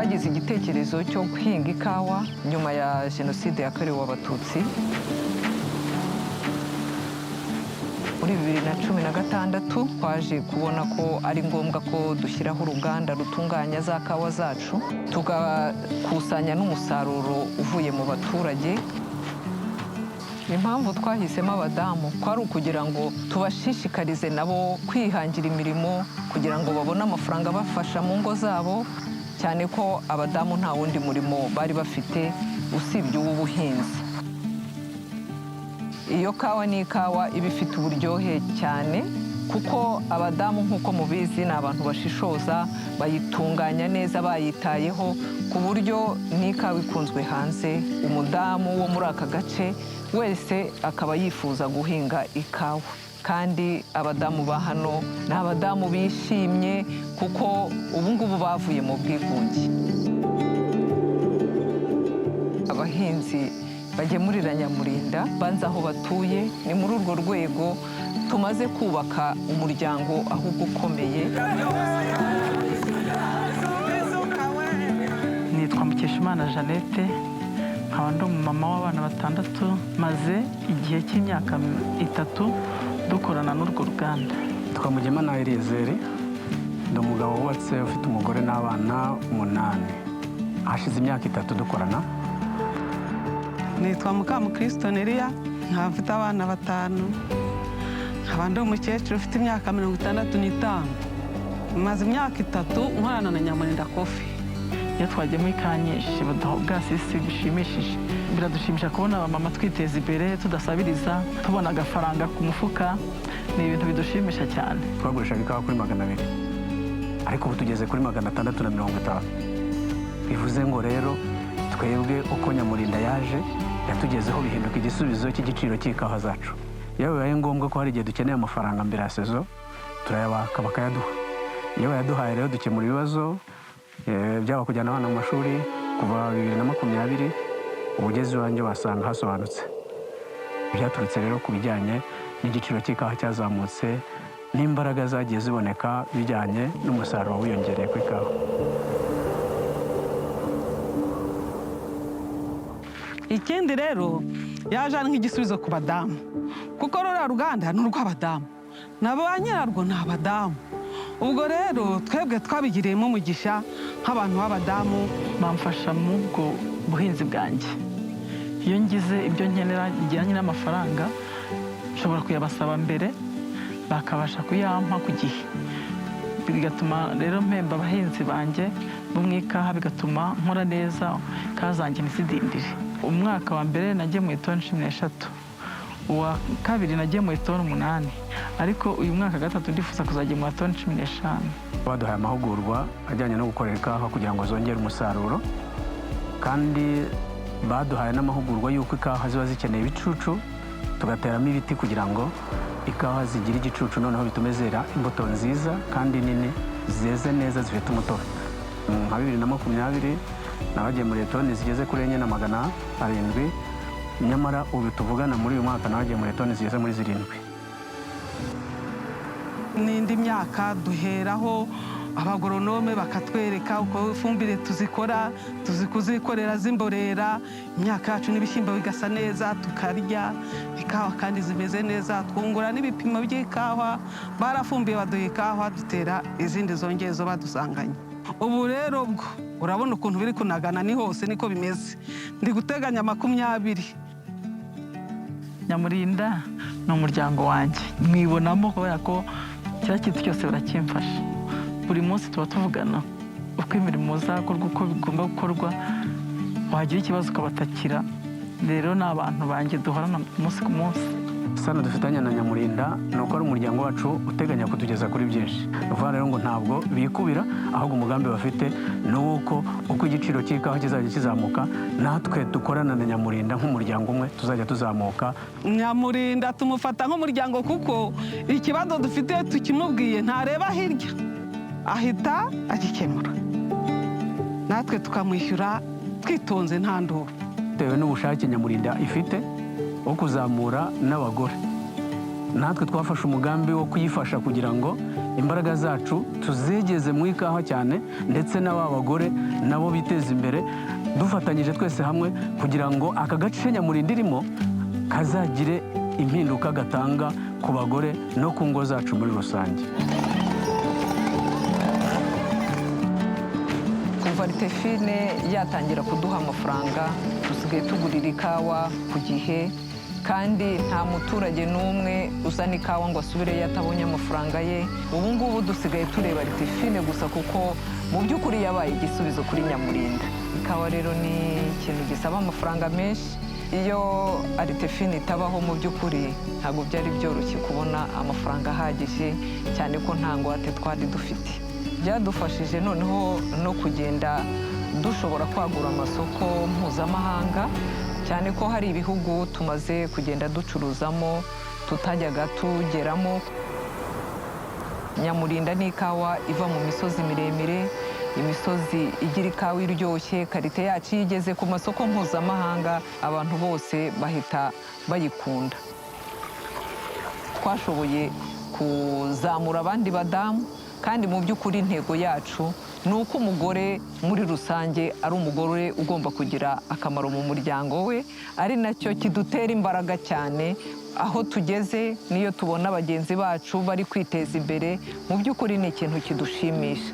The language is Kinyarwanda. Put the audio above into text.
twagize igitekerezo cyo guhinga ikawa nyuma ya Jenoside yakorewe Abatutsi muri 2016. Twaje kubona ko ari ngombwa ko dushyiraho uruganda rutunganya za kawa zacu, tugakusanya n'umusaruro uvuye mu baturage. Impamvu twahisemo abadamu kwari ukugira ngo tubashishikarize nabo kwihangira imirimo kugira ngo babone amafaranga bafasha mu ngo zabo, cyane ko abadamu nta wundi murimo bari bafite usibye uw'ubuhinzi. Iyo kawa ni ikawa iba ifite uburyohe cyane kuko abadamu nk'uko mubizi ni abantu bashishoza, bayitunganya neza bayitayeho ku buryo ni ikawa ikunzwe hanze. Umudamu wo muri aka gace wese akaba yifuza guhinga ikawa, kandi abadamu ba hano ni abadamu bishimye kuko ubu ngubu bavuye mu bwigunge. Abahinzi bagemurira Nyamurinda banza aho batuye, ni muri urwo rwego tumaze kubaka umuryango ahubwo ukomeye. Nitwa Mukeshimana Jeannette, nkaba ndi umumama w'abana 6, maze igihe cy'imyaka 3 dukorana n'urwo ruganda. Twamugema Eliezer, ndi umugabo wubatse ufite umugore n'abana 8. Hashize imyaka 3 dukorana. Nitwa Mukamukristo Nelia, nkaba mfite abana 5. Nkaba ndi umukecuru ufite imyaka 65. Maze imyaka 3 nkorana na Nyamurinda Coffee. Iyo twagiye muri Kanyesha baduha ubwasisi bushimishije. Biradushimisha kubona abamama twiteza imbere tudasabiriza, tubona agafaranga ku mufuka. Ni ibintu bidushimisha cyane. Twagurishaga ikawa kuri 200, ariko ubu tugeze kuri 650. Bivuze ngo rero twebwe uko Nyamurinda yaje yatugezeho bihinduka igisubizo cy'igiciro cy'ikawa zacu. Iyo bibaye ngombwa ko hari igihe dukeneye amafaranga mbere ya sezo, turayabaka bakayaduha. Iyo bayaduhaye rero dukemura ibibazo byaba kujyana abana mu mashuri. Kuva 2020 ubugezi wanjye wasanga hasobanutse. Byaturutse rero ku bijyanye n'igiciro cy'ikawa cyazamutse n'imbaraga zagiye ziboneka bijyanye n'umusaruro wiyongereye ku ikawa. Ikindi rero yaje ari nk'igisubizo ku badamu, kuko ruriya ruganda ni urw'abadamu, nabo ba nyirarwo ni abadamu. Ubwo rero twebwe twabigiriyemo umugisha nk'abantu b'abadamu. Bamfasha mu bwo buhinzi bwanjye. Iyo ngize ibyo nkenera bijyanye n'amafaranga, nshobora kuyabasaba mbere bakabasha kuyampa ku gihe. Bigatuma rero mpemba abahinzi banjye bo mu ikawa, bigatuma nkora neza ikawa zanjye ntizidindire. Umwaka wa mbere nagemuye toni 13, uwa kabiri nagemuye toni 8, ariko uyu mwaka gatatu ndifuza kuzagemura toni 15. Baduhaye amahugurwa ajyanye no gukorera ikawa kugira ngo zongere umusaruro, kandi baduhaye n'amahugurwa y'uko ikawa ziba zikeneye ibicucu, tugateramo ibiti kugira ngo ikawa zigire igicucu, noneho bitume zera imbuto nziza kandi nini zeze neza zifite umutobe. Nka 2020 nabagemuriye toni zigeze kuri 4,700, nyamara ubu tuvugana muri uyu mwaka nabagemuriye toni zigeze muri 7. N'indi myaka duheraho abagoronome bakatwereka uko ifumbire tuzikora, kuzikorera z'imborera. Imyaka yacu n'ibishyimbo bigasa neza, tukarya ikawa kandi zimeze neza. Twungura n'ibipimo by'ikawa, barafumbiye baduha ikawa, dutera izindi zongezo badusanganye. Ubu rero bwo urabona ukuntu biri kunagana, ni hose niko bimeze. Ndi guteganya 20. Nyamurinda ni umuryango wanjye, mwibonamo kubera ko kiriya kintu cyose barakimfasha. Buri munsi tuba tuvugana uko imirimo zakorwa, uko bigomba gukorwa. Wagira ikibazo ukabatakira. Rero ni abantu banjye duhorana umunsi ku munsi. Isano dufitanye na Nyamurinda ni uko ari umuryango wacu uteganya kutugeza kuri byinshi. Uvuga rero ngo ntabwo bikubira, ahubwo umugambi bafite ni uko igiciro cy'ikawa kizajya kizamuka, natwe dukorana na Nyamurinda nk'umuryango umwe tuzajya tuzamuka. Nyamurinda tumufata nk'umuryango kuko ikibazo dufite tukimubwiye ntareba hirya, ahita agikemura, natwe tukamwishyura twitonze nta nduru. Bitewe n'ubushake Nyamurinda ifite wo kuzamura n'abagore natwe twafashe umugambi wo kuyifasha kugira ngo imbaraga zacu tuzegeze mu ikawa cyane, ndetse n'aba bagore nabo biteza imbere, dufatanyije twese hamwe kugira ngo aka gace Nyamurinda irimo kazagire impinduka gatanga ku bagore no ku ngo zacu muri rusange. kuva Ritefine yatangira kuduha amafaranga dusigaye tugurira ikawa ku gihe, kandi nta muturage n'umwe uzana ikawa ngo asubireyo atabonye amafaranga ye. Ubu ngubu dusigaye tureba Ritefine gusa, kuko mu by'ukuri yabaye igisubizo kuri Nyamurinda. Ikawa rero ni ikintu gisaba amafaranga menshi. Iyo Ritefine itabaho mu by'ukuri ntabwo byari byoroshye kubona amafaranga ahagije, cyane ko nta ngwate twari dufite. Byadufashije noneho no kugenda dushobora kwagura amasoko mpuzamahanga, cyane ko hari ibihugu tumaze kugenda ducuruzamo tutajyaga tugeramo. Nyamurinda ni ikawa iva mu misozi miremire, imisozi igira ikawa iryoshye. Karite yacu iyo igeze ku masoko mpuzamahanga abantu bose bahita bayikunda. Twashoboye kuzamura abandi badamu, kandi mu by'ukuri intego yacu ni uko umugore muri rusange ari umugore ugomba kugira akamaro mu muryango we, ari nacyo kidutera imbaraga cyane. Aho tugeze niyo tubona bagenzi bacu bari kwiteza imbere, mu by'ukuri ni ikintu kidushimisha.